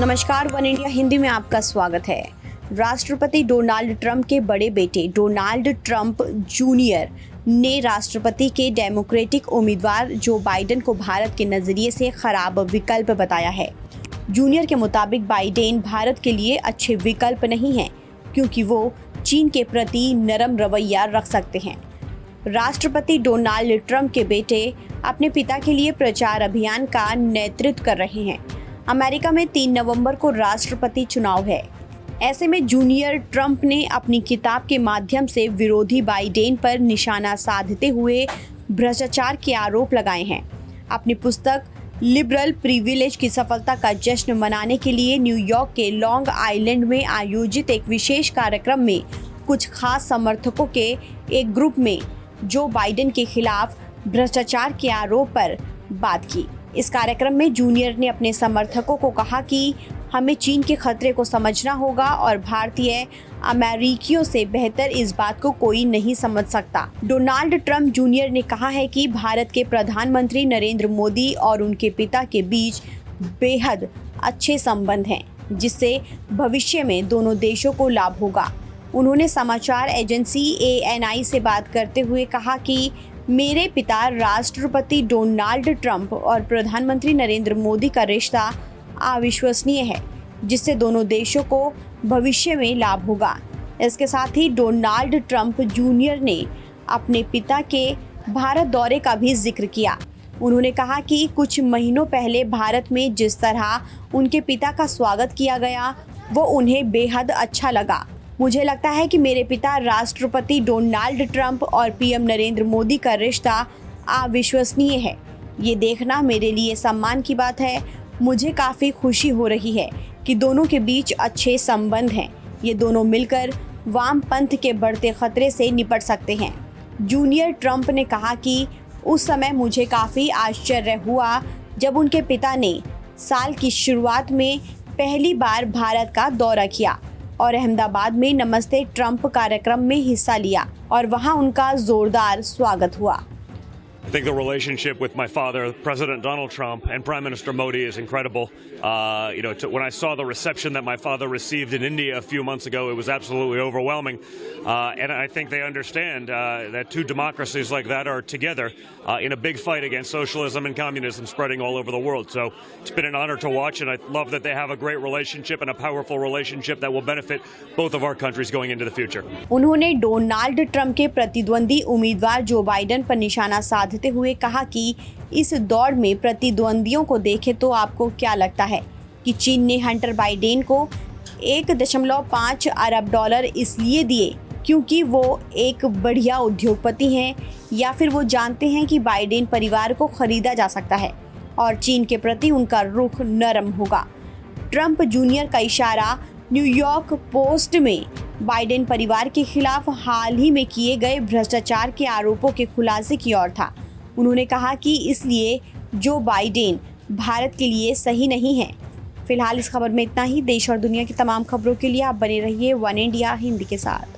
नमस्कार, one India Hindi में आपका स्वागत है। राष्ट्रपति डोनाल्ड ट्रंप के बड़े बेटे डोनाल्ड ट्रंप जूनियर ने राष्ट्रपति के डेमोक्रेटिक उम्मीदवार जो बाइडेन को भारत के नजरिए से खराब विकल्प बताया है। जूनियर के मुताबिक बाइडेन भारत के लिए अच्छे विकल्प नहीं हैं, क्योंकि वो चीन के प्रति नरम रवैया रख सकते हैं। राष्ट्रपति डोनाल्ड ट्रंप के बेटे अपने पिता के लिए प्रचार अभियान का नेतृत्व कर रहे हैं। अमेरिका में 3 नवंबर को राष्ट्रपति चुनाव है। ऐसे में जूनियर ट्रंप ने अपनी किताब के माध्यम से विरोधी बाइडेन पर निशाना साधते हुए भ्रष्टाचार के आरोप लगाए हैं। अपनी पुस्तक लिबरल प्रिविलेज की सफलता का जश्न मनाने के लिए न्यूयॉर्क के लॉन्ग आइलैंड में आयोजित एक विशेष कार्यक्रम में कुछ खास समर्थकों के एक ग्रुप में जो बाइडेन के खिलाफ भ्रष्टाचार के आरोप पर बात की। इस कार्यक्रम में जूनियर ने अपने समर्थकों को कहा कि हमें चीन के खतरे को समझना होगा और भारतीय अमेरिकियों से बेहतर इस बात को कोई नहीं समझ सकता। डोनाल्ड ट्रंप जूनियर ने कहा है कि भारत के प्रधानमंत्री नरेंद्र मोदी और उनके पिता के बीच बेहद अच्छे संबंध हैं, जिससे भविष्य में दोनों देशों को लाभ होगा। उन्होंने समाचार एजेंसी ANI से बात करते हुए कहा कि मेरे पिता राष्ट्रपति डोनाल्ड ट्रंप और प्रधानमंत्री नरेंद्र मोदी का रिश्ता अविश्वसनीय है, जिससे दोनों देशों को भविष्य में लाभ होगा। इसके साथ ही डोनाल्ड ट्रंप जूनियर ने अपने पिता के भारत दौरे का भी जिक्र किया। उन्होंने कहा कि कुछ महीनों पहले भारत में जिस तरह उनके पिता का स्वागत किया गया वो उन्हें बेहद अच्छा लगा। मुझे लगता है कि मेरे पिता राष्ट्रपति डोनाल्ड ट्रंप और PM नरेंद्र मोदी का रिश्ता अविश्वसनीय है। ये देखना मेरे लिए सम्मान की बात है। मुझे काफ़ी खुशी हो रही है कि दोनों के बीच अच्छे संबंध हैं। ये दोनों मिलकर वामपंथ के बढ़ते खतरे से निपट सकते हैं। जूनियर ट्रंप ने कहा कि उस समय मुझे काफ़ी आश्चर्य हुआ जब उनके पिता ने साल की शुरुआत में पहली बार भारत का दौरा किया और अहमदाबाद में नमस्ते ट्रंप कार्यक्रम में हिस्सा लिया और वहां उनका जोरदार स्वागत हुआ। I think the relationship with my father, President Donald Trump, and Prime Minister Modi is incredible. When I saw the reception that my father received in India a few months ago, it was absolutely overwhelming. And I think they understand that two democracies like that are together in a big fight against socialism and communism spreading all over the world. So it's been an honor to watch, and I love that they have a great relationship and a powerful relationship that will benefit both of our countries going into the future. उन्होंने Donald Trump के प्रतिद्वंदी उम्मीदवार Joe Biden पर निशाना साधते हुए कहा कि इस दौड़ में प्रतिद्वंदियों को देखें तो आपको क्या लगता है कि चीन ने हंटर बाइडेन को 1.5 अरब डॉलर इसलिए दिए क्योंकि वो एक बढ़िया उद्योगपति हैं, या फिर वो जानते हैं कि बाइडेन परिवार को खरीदा जा सकता है और चीन के प्रति उनका रुख नरम होगा। ट्रंप जूनियर का इशारा न्यूयॉर्क पोस्ट में बाइडेन परिवार के खिलाफ हाल ही में किए गए भ्रष्टाचार के आरोपों के खुलासे की ओर था। उन्होंने कहा कि इसलिए जो बाइडेन भारत के लिए सही नहीं है। फिलहाल इस खबर में इतना ही। देश और दुनिया की तमाम खबरों के लिए आप बने रहिए वन इंडिया हिंदी के साथ।